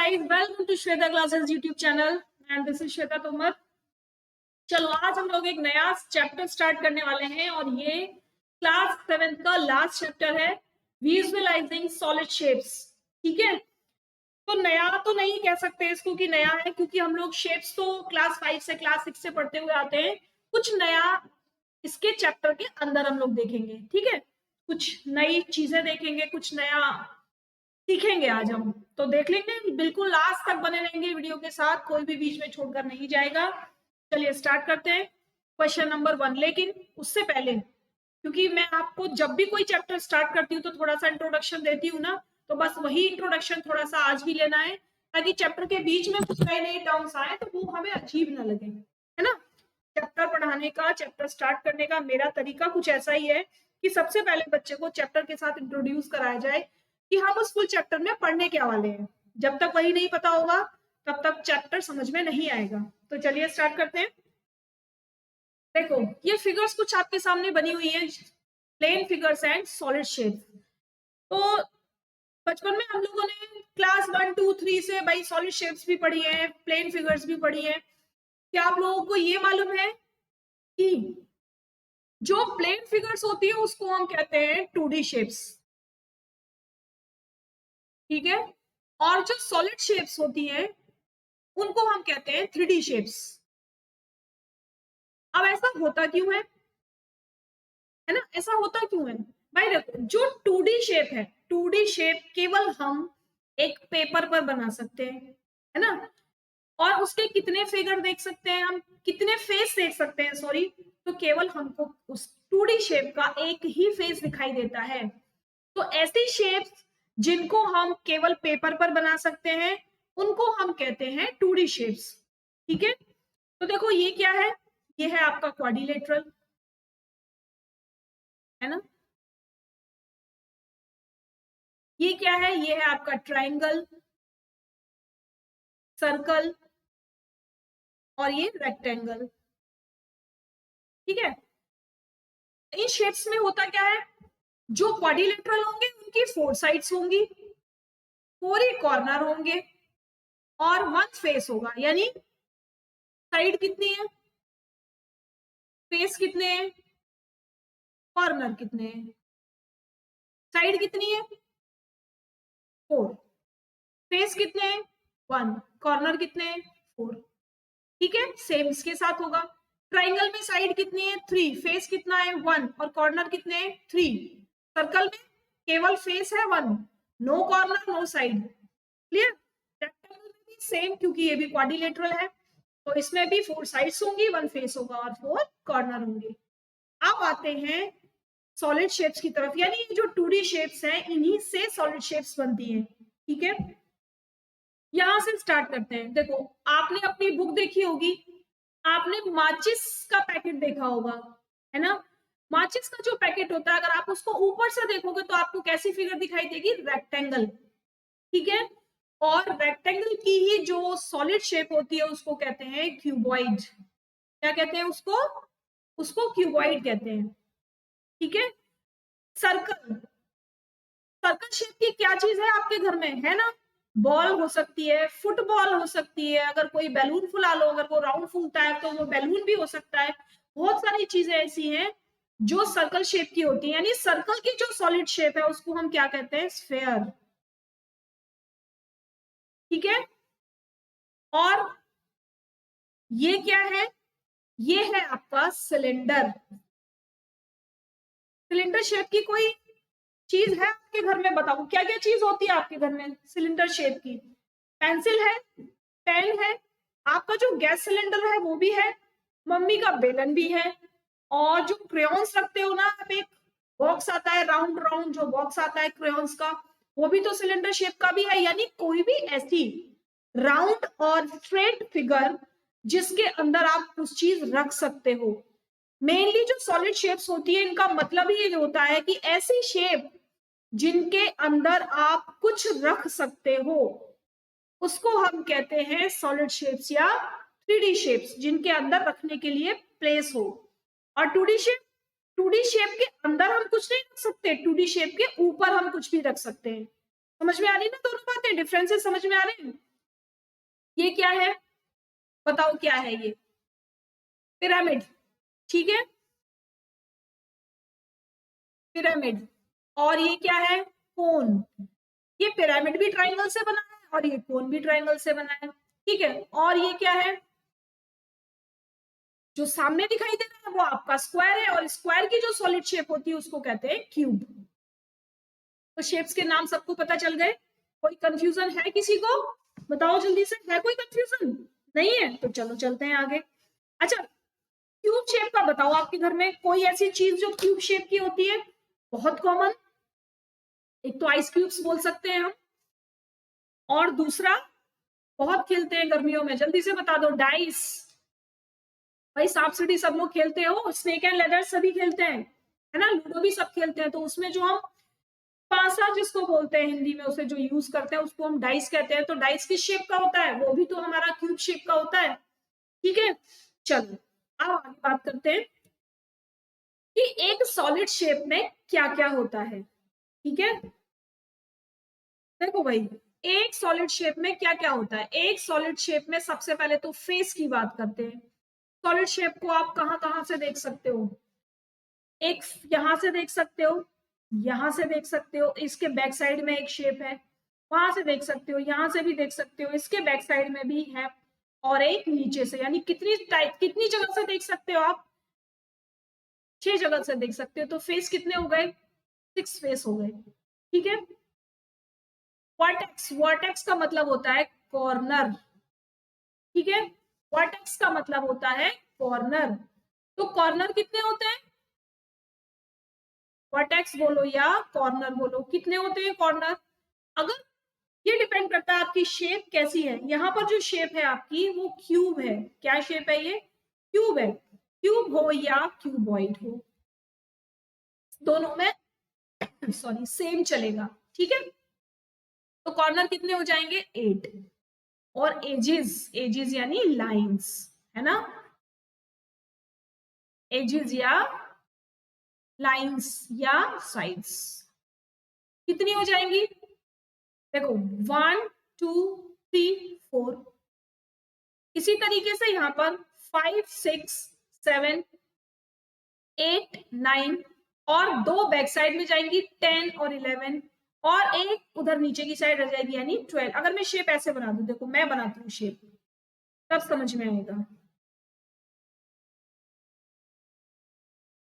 guys, welcome to Shweta Classes YouTube channel and this is Shweta Tomar. चलो आज हम लोग एक नया चैप्टर स्टार्ट करने वाले हैं और ये क्लास 7th का लास्ट चैप्टर है, विजुअलाइजिंग सॉलिड शेप्स। ठीक है, तो नया तो नहीं कह सकते इसको कि नया है, क्योंकि हम लोग शेप्स तो क्लास 5 से क्लास 6 से पढ़ते हुए आते हैं। कुछ नया इसके चैप्टर के अंदर हम लोग देखेंगे। ठीक है, कुछ नई चीजें देखेंगे, कुछ नया सीखेंगे आज हम, तो देख लेंगे। बिल्कुल लास्ट तक बने रहेंगे वीडियो के साथ, कोई भी बीच में छोड़कर नहीं जाएगा। चलिए स्टार्ट करते हैं क्वेश्चन नंबर 1। लेकिन उससे पहले, क्योंकि मैं आपको जब भी कोई चैप्टर स्टार्ट करती हूँ तो थोड़ा सा इंट्रोडक्शन देती हूँ ना, तो बस वही इंट्रोडक्शन थोड़ा सा आज भी लेना है, ताकि चैप्टर के बीच में कुछ नए नए टर्म्स आए तो वो हमें अजीब ना लगे, है ना। चैप्टर पढ़ाने का, चैप्टर स्टार्ट करने का मेरा तरीका कुछ ऐसा ही है कि सबसे पहले बच्चे को चैप्टर के साथ इंट्रोड्यूस कराया जाए कि हम उस फुल चैप्टर में पढ़ने क्या वाले हैं। जब तक वही नहीं पता होगा तब तक चैप्टर समझ में नहीं आएगा। तो चलिए स्टार्ट करते हैं। देखो, ये फिगर्स कुछ आपके सामने बनी हुई है, plane figures and solid shapes. तो बचपन में हम लोगों ने क्लास 1, 2, 3 से भाई सॉलिड शेप्स भी पढ़ी है, प्लेन फिगर्स भी पढ़ी है। क्या आप लोगों को ये मालूम है कि जो प्लेन फिगर्स होती है उसको हम कहते हैं 2D शेप्स, ठीक है, और जो सॉलिड शेप्स होती हैं उनको हम कहते हैं 3D शेप्स। अब ऐसा होता क्यों है ना, ऐसा होता क्यों है भाई? देखो, जो 2D शेप है, 2D शेप केवल हम एक पेपर पर बना सकते हैं, है ना, और उसके कितने फिगर देख सकते हैं हम, कितने फेस देख सकते हैं, सॉरी, तो केवल हमको उस 2D शेप का एक ही फेस दिखाई देता है। तो ऐसी शेप्स जिनको हम केवल पेपर पर बना सकते हैं उनको हम कहते हैं 2D शेप्स। ठीक है, तो देखो ये क्या है, ये है आपका क्वाड्रिलेटरल, है ना। ये क्या है, ये है आपका ट्रायंगल, सर्कल और ये रेक्टेंगल। ठीक है, इन शेप्स में होता क्या है, जो क्वाड्रिलेटरल होंगे उनकी 4 साइड्स होंगी, 4 ही कॉर्नर होंगे और 1 फेस होगा। यानी साइड कितनी है, फेस कितने हैं, कॉर्नर कितने हैं, साइड कितनी है 4, फेस कितने हैं 1, कॉर्नर कितने हैं 4। ठीक है, सेम इसके साथ होगा। ट्राइंगल में साइड कितनी है 3, फेस कितना है 1 और कॉर्नर कितने हैं 3। सर्कल में केवल फेस है 1, no corner no side. Clear. Rectangle में भी सेम, क्योंकि ये भी क्वाड्रिलेटरल है, तो इसमें भी 4 साइड्स होंगी, 1 फेस होगा और 4 कॉर्नर होंगे। अब आते हैं सॉलिड शेप्स की तरफ, यानी जो 2D शेप्स हैं इन्हीं से सॉलिड शेप्स बनती हैं। ठीक है, यहां से स्टार्ट करते हैं। देखो, आपने अपनी बुक देखी होगी, आपने माचिस का पैकेट देखा होगा, है ना। माचिस का जो पैकेट होता है, अगर आप उसको ऊपर से देखोगे तो आपको कैसी फिगर दिखाई देगी, रेक्टेंगल। ठीक है, और रेक्टेंगल की ही जो सॉलिड शेप होती है उसको कहते हैं क्यूबॉइड। क्या कहते हैं उसको, उसको क्यूबॉइड कहते हैं। ठीक है, सर्कल, सर्कल शेप की क्या चीज है आपके घर में, है ना, बॉल हो सकती है, फुटबॉल हो सकती है, अगर कोई बैलून फुला लो, अगर वो राउंड फूलता है तो वो बैलून भी हो सकता है। बहुत सारी चीजें ऐसी हैं जो सर्कल शेप की होती है, यानी सर्कल की जो सॉलिड शेप है उसको हम क्या कहते हैं, स्फेयर। ठीक है, और ये क्या है, ये है आपका सिलेंडर। सिलेंडर शेप की कोई चीज है आपके घर में, बताओ क्या क्या चीज होती है आपके घर में सिलेंडर शेप की। पेंसिल है, पेन है, आपका जो गैस सिलेंडर है वो भी है, मम्मी का बेलन भी है, और जो क्रेयॉन्स रखते हो ना आप, एक बॉक्स आता है राउंड राउंड, जो बॉक्स आता है क्रेयॉन्स का, वो भी तो सिलेंडर शेप का भी है। यानी कोई भी ऐसी राउंड और स्ट्रेट फिगर जिसके अंदर आप कुछ चीज रख सकते हो। मेनली जो सॉलिड शेप्स होती है इनका मतलब ही ये होता है कि ऐसी शेप जिनके अंदर आप कुछ रख सकते हो उसको हम कहते हैं सॉलिड शेप्स या 3D शेप्स, जिनके अंदर रखने के लिए प्लेस हो। और 2D शेप, 2D शेप के अंदर हम कुछ नहीं रख सकते, 2D शेप के ऊपर हम कुछ भी रख सकते हैं। समझ में आ रही है ना दोनों बातें, डिफरेंसेस समझ में आ रहे हैं। ये क्या है, बताओ क्या है ये, पिरामिड, ठीक है, पिरामिड। और ये क्या है, कोन। ये पिरामिड भी ट्राइंगल से बना है और ये कोन भी ट्राइंगल से बना है, ठीक है। और ये क्या है, जो सामने दिखाई दे रहा है वो आपका स्क्वायर है, और स्क्वायर की जो सॉलिड शेप होती है उसको कहते हैं क्यूब। तो शेप्स के नाम सबको पता चल गए, कोई कंफ्यूजन है किसी को, बताओ जल्दी से, है कोई कंफ्यूजन, नहीं है तो चलो चलते हैं आगे। अच्छा, क्यूब शेप का बताओ, आपके घर में कोई ऐसी चीज जो क्यूब शेप की होती है, बहुत कॉमन। एक तो आइस क्यूब्स बोल सकते हैं हम, और दूसरा बहुत खेलते हैं गर्मियों में, जल्दी से बता दो, डाइस। भाई सांप सीढ़ी सब लोग खेलते हो, स्नेक एंड लैडर सभी खेलते हैं, है ना, लूडो भी सब खेलते हैं। तो उसमें जो हम पासा जिसको बोलते हैं हिंदी में, उसे जो यूज करते हैं उसको हम डाइस कहते हैं। तो डाइस किस शेप का होता है, वो भी तो हमारा क्यूब शेप का होता है, ठीक है। चलो अब आगे बात करते हैं कि एक सॉलिड शेप में क्या क्या होता है, ठीक है। देखो भाई, एक सॉलिड शेप में क्या क्या होता है, एक सॉलिड शेप में सबसे पहले तो फेस की बात करते हैं। सॉलिड शेप को आप कहां कहां से देख सकते हो, एक यहां से देख सकते हो, यहां से देख सकते हो, इसके बैक साइड में एक शेप है, वहां से देख सकते हो, यहां से भी देख सकते हो, इसके बैक साइड में भी है, और एक नीचे से, यानी कितनी टाइप, कितनी जगह से देख सकते हो आप, 6 जगह से देख सकते हो। तो फेस कितने हो गए, 6 फेस हो गए, ठीक है। वर्टेक्स, वर्टेक्स का मतलब होता है कॉर्नर, ठीक है, वर्टेक्स का मतलब होता है कॉर्नर। तो कॉर्नर कितने होते हैं, वर्टेक्स बोलो या कॉर्नर बोलो, कितने होते हैं कॉर्नर। अगर ये डिपेंड करता है आपकी शेप कैसी है, यहाँ पर जो शेप है आपकी वो क्यूब है, क्या शेप है ये, क्यूब है, क्यूब हो या क्यूबॉइड हो, दोनों में सॉरी सेम चलेगा, ठीक है। तो कॉर्नर कितने हो जाएंगे, 8। और एजेस, एजेस यानी लाइंस, है ना, एजेस या लाइंस या साइड्स, कितनी हो जाएंगी, देखो 1 2 3 4। इसी तरीके से यहाँ पर 5 6 7 8 9, और दो बैक साइड में जाएंगी 10 और 11, और एक उधर नीचे की साइड रह जाएगी यानी 12। अगर मैं शेप ऐसे बना दूं, देखो मैं बनाती हूँ शेप, तब समझ में आएगा।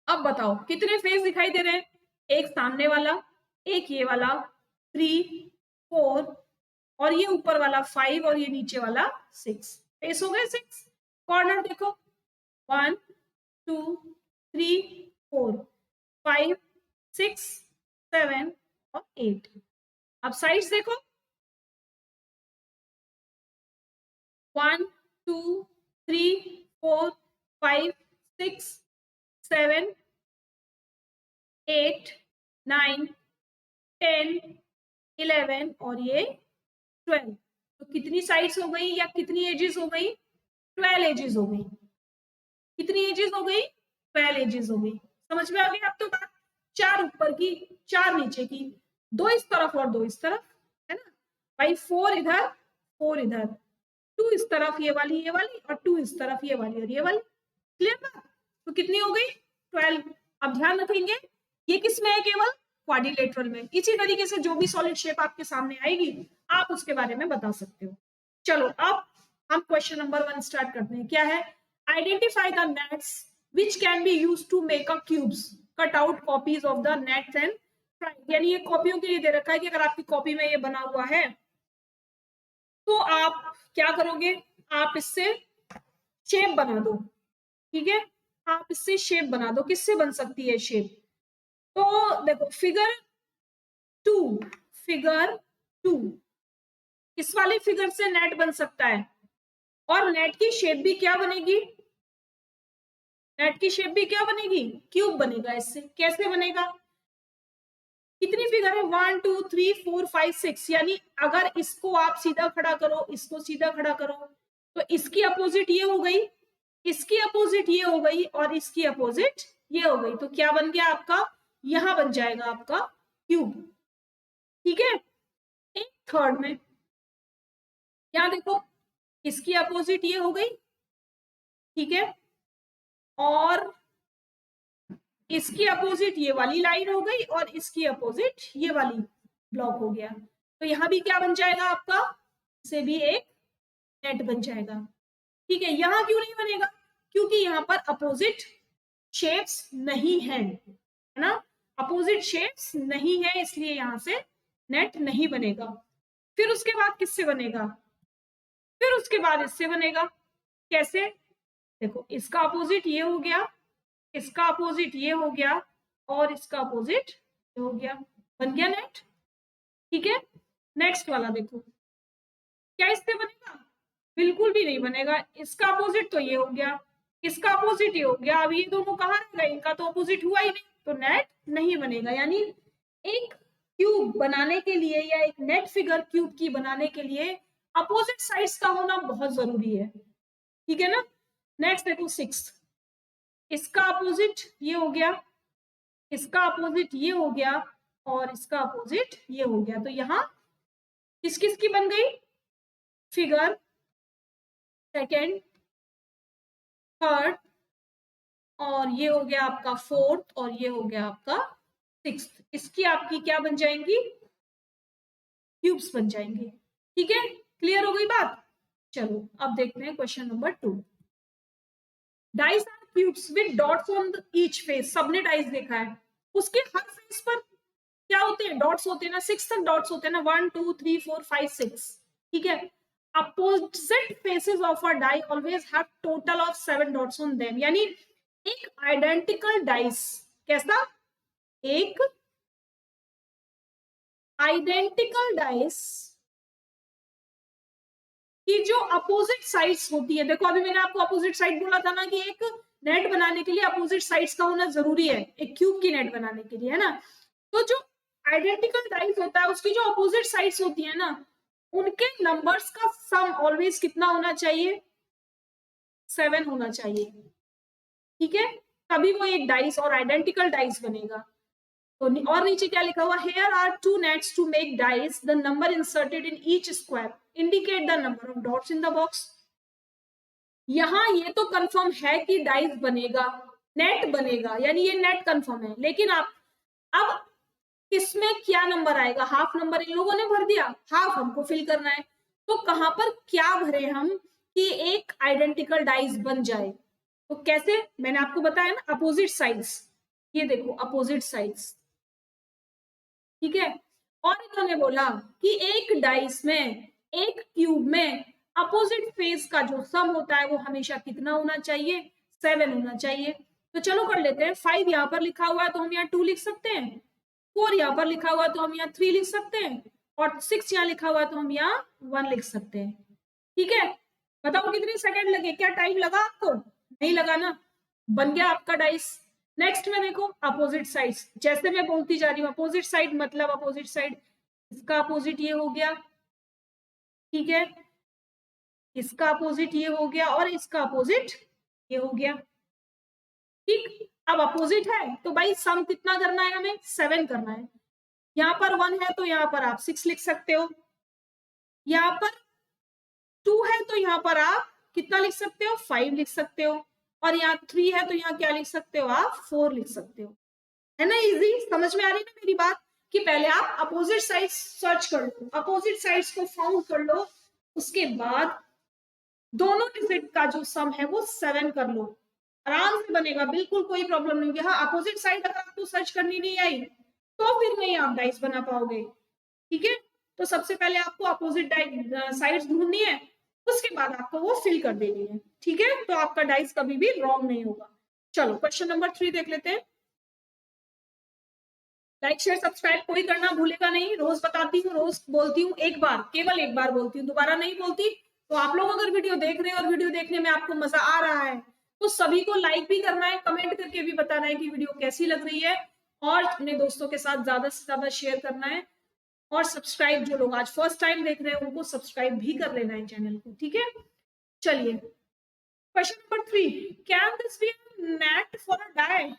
अब बताओ कितने फेस दिखाई दे रहे हैं, एक सामने वाला, एक ये वाला 3 4, और ये ऊपर वाला 5 और ये नीचे वाला 6, फेस हो गए 6। कॉर्नर देखो 1 2 3 4 5 6 7 और 8। अब साइड्स देखो 1 2 3 4 5 6 7 8 9 10 11 और ये 12। तो कितनी साइड्स हो गई या कितनी एजेस हो गई, 12 एजेस हो गई, कितनी एजेस हो गई, 12 एजेस हो गई। समझ में आ गई अब तो बात, 4 ऊपर की 4 नीचे की, 2 इस तरफ और 2 इस तरफ, है ना भाई, 4 इधर 4 इधर, 2 इस तरफ ये वाली और 2 इस तरफ ये वाली और ये वाली, क्लियर बात। तो कितनी हो गई, 12। अब ध्यान रखेंगे ये किस में है, केवल क्वाड्रिलेटरल में। इसी तरीके से जो भी सॉलिड शेप आपके सामने आएगी आप उसके बारे में बता सकते हो। चलो अब हम क्वेश्चन नंबर 1 स्टार्ट करते हैं, क्या है, identify the nets which can be use to make a cubes, cut out copies of the nets and try. यानी ये कॉपियों के लिए दे रखा है कि अगर आपकी कॉपी में ये बना हुआ है तो आप क्या करोगे, आप इससे शेप बना दो, ठीक है, आप इससे शेप बना दो। किससे बन सकती है शेप, तो देखो फिगर 2, फिगर 2, इस वाले फिगर से नेट बन सकता है, और नेट की शेप भी क्या बनेगी, नेट की शेप भी क्या बनेगी, क्यूब बनेगा। इससे कैसे बनेगा, कितनी फिगर है 1 2 3 4 5 6, यानी अगर इसको आप सीधा खड़ा करो, इसको सीधा खड़ा करो, तो इसकी अपोजिट ये हो गई, इसकी अपोजिट ये हो गई, और इसकी अपोजिट ये हो गई। तो क्या बन गया आपका, यहां बन जाएगा आपका क्यूब, ठीक है। एक थर्ड में, यहां देखो इसकी अपोजिट ये हो गई, ठीक है, और इसकी अपोजिट ये वाली लाइन हो गई, और इसकी अपोजिट ये वाली ब्लॉक हो गया। तो यहां भी क्या बन जाएगा आपका, से भी एक नेट बन जाएगा, ठीक है। यहां क्यों नहीं बनेगा, क्योंकि यहां पर अपोजिट शेप्स नहीं है ना, अपोजिट शेप्स नहीं है, इसलिए यहां से नेट नहीं बनेगा। फिर उसके बाद किससे बनेगा, फिर उसके बाद इससे बनेगा। कैसे, देखो इसका अपोजिट ये हो गया, इसका अपोजिट ये हो गया, और इसका अपोजिट ये हो गया, बन गया नेट, ठीक है। नेक्स्ट वाला देखो, क्या इससे बनेगा, बिल्कुल भी नहीं बनेगा। इसका अपोजिट तो ये हो गया, इसका अपोजिट ये हो गया, अब ये दोनों कहाँ रह गए, इनका तो अपोजिट हुआ ही नहीं, तो नेट नहीं बनेगा। यानी एक क्यूब बनाने के लिए या एक नेट फिगर क्यूब की बनाने के लिए अपोजिट साइड्स का होना बहुत जरूरी है, ठीक है ना। नेक्स्ट देखो 6, इसका अपोजिट ये हो गया, इसका अपोजिट ये हो गया, और इसका अपोजिट ये हो गया। तो यहां किस किस की बन गई, फिगर सेकेंड, थर्ड, और ये हो गया आपका फोर्थ, और ये हो गया आपका सिक्स्थ। इसकी आपकी क्या बन जाएंगी, क्यूब्स बन जाएंगे, ठीक है। क्लियर हो गई बात। चलो अब देखते हैं question number 2। Dice are cubes with dots on each face. सबने डाइस देखा है, उसके हर फेस पर क्या होते हैं, डॉट्स होते हैं ना, 6 तक डॉट्स होते हैं ना, 1 2 3 4 5 6, ठीक है। Opposite faces of a die always have total of 7 dots on them। यानी एक आइडेंटिकल डाइस, कैसा, एक आइडेंटिकल डाइस की जो अपोजिट साइड्स होती है, देखो अभी मैंने आपको अपोजिट साइड बोला था ना कि एक नेट बनाने के लिए अपोजिट साइड्स का होना जरूरी है, एक क्यूब की नेट बनाने के लिए, है ना। तो जो आइडेंटिकल डाइस होता है उसकी जो अपोजिट साइड्स होती है ना, उनके नंबर्स का सम ऑलवेज कितना होना चाहिए, 7 होना चाहिए, ठीक है। तभी वो एक डाइस और आइडेंटिकल डाइस बनेगा। तो और नीचे क्या लिखा हुआ, here are 2 nets to make dice, the number inserted in each square indicate the number of dots in the box. यहां ये तो कंफर्म है कि डाइस बनेगा, नेट बनेगा, यानी ये नेट कंफर्म है। लेकिन आप अब इसमें क्या नंबर आएगा, हाफ नंबर इन लोगों ने भर दिया, हाफ हमको फिल करना है। तो कहां पर क्या भरे हम कि एक आइडेंटिकल डाइस बन जाए। तो कैसे, मैंने आपको बताया ना, अपोजिट साइड्स, ये देखो अपोजिट साइड्स, ठीक है। और इन्होंने बोला कि एक डाइस में, एक क्यूब में अपोजिट फेस का जो सम होता है वो हमेशा कितना होना चाहिए, 7 होना चाहिए। तो चलो कर लेते हैं। 5 यहाँ पर लिखा हुआ है तो हम यहाँ 2 लिख सकते हैं, 4 यहाँ पर लिखा हुआ है तो हम यहाँ 3 लिख सकते हैं, और 6 यहाँ लिखा हुआ है तो हम यहाँ 1 लिख सकते हैं, ठीक है। बताओ कितनी सेकंड लगे, क्या टाइम लगा आपको, नहीं लगा ना, बन गया आपका डाइस। नेक्स्ट में देखो अपोजिट साइड्स, जैसे मैं बोलती जा रही हूँ अपोजिट साइड मतलब अपोजिट साइड, इसका अपोजिट ये हो गया, ठीक है, इसका अपोजिट ये हो गया, और इसका अपोजिट ये हो गया, ठीक। अब अपोजिट है तो भाई सम कितना करना है, हमें 7 करना है। यहाँ पर 1 है तो यहाँ पर आप 6 लिख सकते हो, यहाँ पर 2 है तो यहाँ पर आप कितना लिख सकते हो, 5 लिख सकते हो, और यहाँ 3 है तो यहाँ क्या लिख सकते हो, आप 4 लिख सकते हो, है ना। इजी, समझ में आ रही है ना मेरी बात, कि पहले आप अपोजिट साइड्स सर्च कर लो, अपोजिट साइड्स को फाउंड कर लो, उसके बाद दोनों डिजिट का जो सम है वो 7 कर लो, आराम से बनेगा, बिल्कुल कोई प्रॉब्लम नहीं होगी। हाँ, अपोजिट साइड अगर आपको सर्च करनी नहीं आई तो फिर नहीं आप डाइस बना पाओगे, ठीक है। तो सबसे पहले आपको अपोजिट साइड्स ढूंढनी है, उसके बाद आपको वो फिल कर देनी है, ठीक है। तो आपका डाइस कभी भी रॉन्ग नहीं होगा। चलो क्वेश्चन नंबर 3 देख लेते हैं। लाइक शेयर सब्सक्राइब कोई करना भूलेगा नहीं, रोज बताती हूँ, रोज बोलती हूँ, एक बार, केवल एक बार बोलती हूँ, दोबारा नहीं बोलती। तो आप लोग अगर वीडियो देख रहे हैं और वीडियो देखने में आपको मजा आ रहा है तो सभी को लाइक भी करना है, कमेंट करके भी बताना है कि वीडियो कैसी लग रही है, और अपने दोस्तों के साथ ज्यादा से ज्यादा शेयर करना है। और सब्सक्राइब, जो लोग आज फर्स्ट टाइम देख रहे हैं उनको सब्सक्राइब भी कर लेना है चैनल को, ठीक है। चलिए question number 3, can this be net for a die,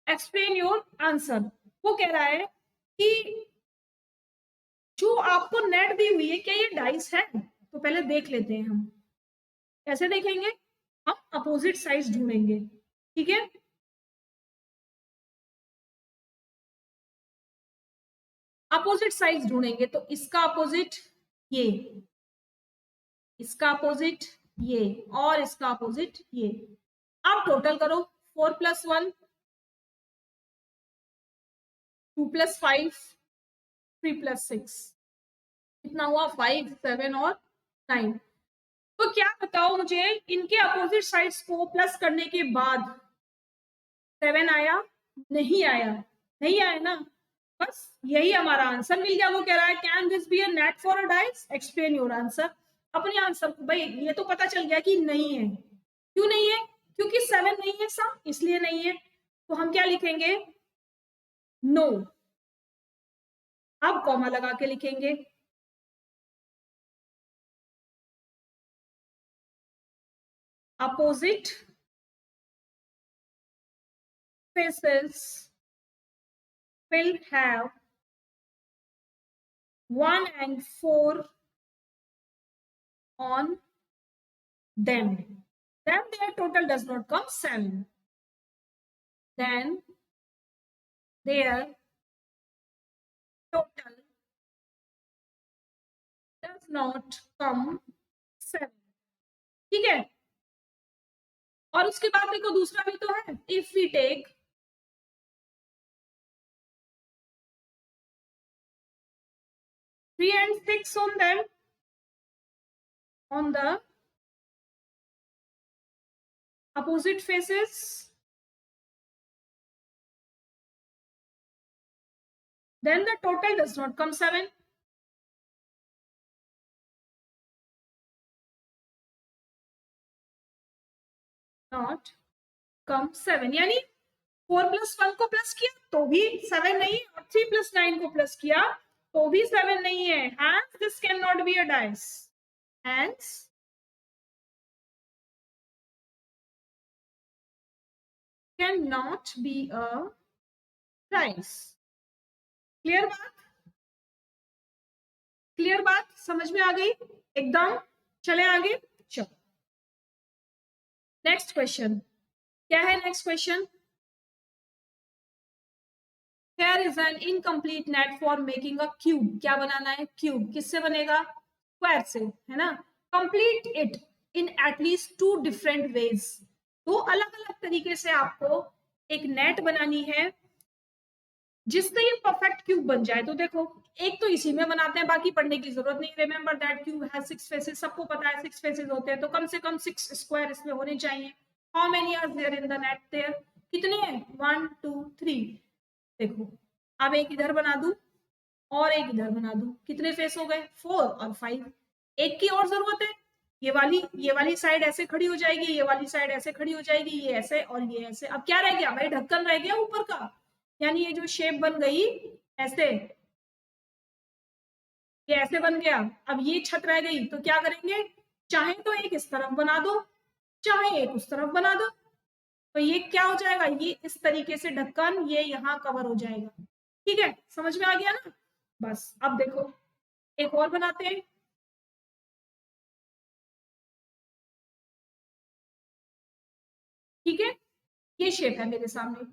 explain your answer. वो कह रहा है कि जो आपको नेट दी हुई है क्या ये डाइस है, तो पहले देख लेते हैं हम कैसे देखेंगे। हम अपोजिट साइड्स ढूंढेंगे, ठीक है। अपोजिट साइड्स ढूंढेंगे तो इसका अपोजिट ये, इसका अपोजिट ये, और इसका अपोजिट ये। अब टोटल करो, 4 + 1 2 + 5 3 + 6, कितना हुआ 5 7 और 9। तो क्या बताओ मुझे, इनके अपोजिट साइड्स को प्लस करने के बाद 7 आया? नहीं आया, नहीं आया ना। बस यही हमारा आंसर मिल गया। वो कह रहा है can this be a net for a dice, explain your answer. अपने आंसर को, भाई ये तो पता चल गया कि नहीं है। क्यों नहीं है? क्योंकि 7 नहीं है सा, इसलिए नहीं है। तो हम क्या लिखेंगे? नो। अब कॉमा लगा के लिखेंगे। Opposite faces will have 1 and 4 on them, then their total does not come 7. Then their total does not come 7, ठीक है। और उसके बाद देखो दूसरा भी तो है, if we take 3 and 6 on them, on the opposite faces, then the total does not come 7. Not come 7, यानी 4 + 1 को प्लस किया तो भी 7 नहीं, और 3 + 9 को प्लस किया तो भी 7 नहीं है। Hence this cannot be a dice. Hence cannot be a dice. Clear बात? क्लियर बात, समझ में आ गई एकदम? चले आगे, चलो नेक्स्ट क्वेश्चन। क्या है next question? Here is an incomplete net for making a cube. क्या बनाना है? क्यूब। किससे बनेगा? स्क्वायर से, है ना। Complete it in at least 2 different ways. तो अलग अलग तरीके से आपको एक नेट बनानी है जिससे ये परफेक्ट क्यूब बन जाए। तो देखो, एक तो इसी में बनाते हैं, बाकी पढ़ने की जरूरत नहीं। Remember that cube has 6 faces, सबको पता है 6 फेसेस होते हैं, तो कम से कम 6 स्क्वायर इसमें होने चाहिए। How many are there in the net? There कितने हैं? 1 2 3। देखो, अब एक इधर बना दूं और एक इधर बना दूं, कितने फेस हो गए? 4 और 5। एक की और जरूरत है, ये वाली साइड ऐसे खड़ी हो जाएगी, ये वाली साइड ऐसे खड़ी हो जाएगी, ये ऐसे और ये ऐसे। अब क्या रह गया भाई? ढक्कन रह गया ऊपर का, यानी ये जो शेप बन गई ऐसे, ये ऐसे बन गया। अब ये छत रह गई, तो क्या करेंगे? चाहे तो एक इस तरफ बना दो, चाहे एक उस तरफ बना दो, तो ये क्या हो जाएगा? ये इस तरीके से ढक्कन ये यहाँ कवर हो जाएगा। ठीक है, समझ में आ गया ना? बस अब देखो एक और बनाते हैं। ठीक है, ये शेप है मेरे सामने,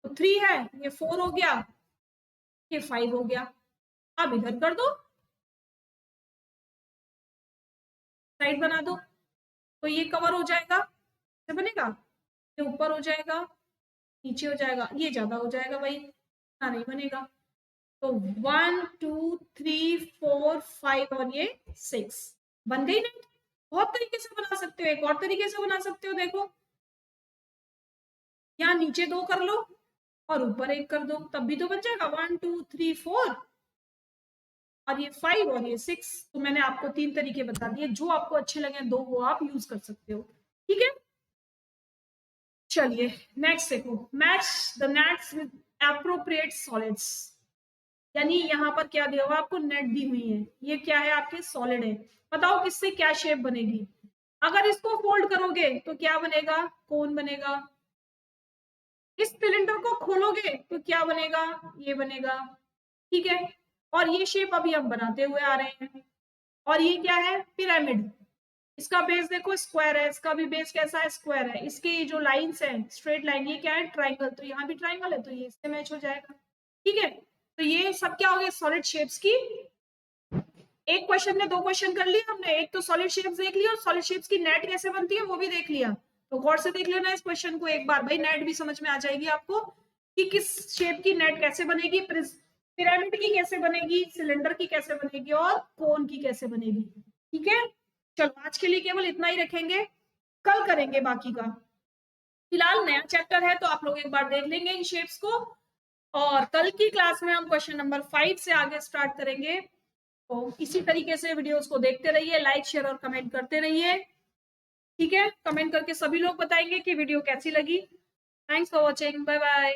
तो 3 है, ये 4 हो गया, ये 5 हो गया। अब इधर कर दो, साइड बना दो, तो ये कवर हो जाएगा, क्या बनेगा? ये ऊपर हो जाएगा, नीचे हो जाएगा, ये ज्यादा हो जाएगा भाई, इतना नहीं बनेगा। तो 1 2 3 4 5 और ये 6 बन गई ना। बहुत तरीके से बना सकते हो, एक और तरीके से बना सकते हो। देखो, यहाँ नीचे 2 कर लो और ऊपर 1 कर दो, तब भी तो बन जाएगा। 1 2 3 4 और ये 5 और ये 6। तो मैंने आपको 3 तरीके बता दिए, जो आपको अच्छे लगे 2 वो आप यूज कर सकते हो। ठीक है, चलिए नेक्स्ट देखो। Match the nets with appropriate solids, यानी यहाँ पर क्या दिया हुआ आपको? नेट दी हुई है, ये क्या है? आपके सॉलिड है। बताओ किससे क्या शेप बनेगी? अगर इसको फोल्ड करोगे तो क्या बनेगा? कोन बनेगा। इस सिलेंडर को खोलोगे तो क्या बनेगा? ये बनेगा। ठीक है, और ये शेप अभी हम बनाते हुए आ रहे हैं। और ये क्या है, पिरामिड। इसका बेस देखो स्क्वायर है, इसका भी बेस कैसा है, स्क्वायर है। इसकी जो लाइंस है स्ट्रेट लाइन, ये क्या है, ट्राइंगल। तो यहाँ भी ट्राइंगल है तो ये इससे मैच हो जाएगा। ठीक है, तो ये सब क्या हो गया, सॉलिड शेप्स की। एक क्वेश्चन में 2 क्वेश्चन कर लिए हमने, एक तो सॉलिड शेप्स देख लिया और सॉलिड शेप्स की नेट कैसे बनती है वो भी देख लिया। तो गौर से देख लेना इस क्वेश्चन को एक बार, भाई नेट भी समझ में आ जाएगी आपको कि किस शेप की नेट कैसे बनेगी, पिरामिड की कैसे बनेगी, सिलेंडर की कैसे बनेगी और कोन की कैसे बनेगी। ठीक है, चलो आज के लिए केवल इतना ही रखेंगे, कल करेंगे बाकी का। फिलहाल नया चैप्टर है तो आप लोग एक बार देख लेंगे इन शेप्स को, और कल की क्लास में हम क्वेश्चन नंबर 5 से आगे स्टार्ट करेंगे। तो इसी तरीके से वीडियोस को देखते रहिए, लाइक शेयर और कमेंट करते रहिए। ठीक है, कमेंट करके सभी लोग बताएंगे कि वीडियो कैसी लगी। Thanks for watching, bye bye.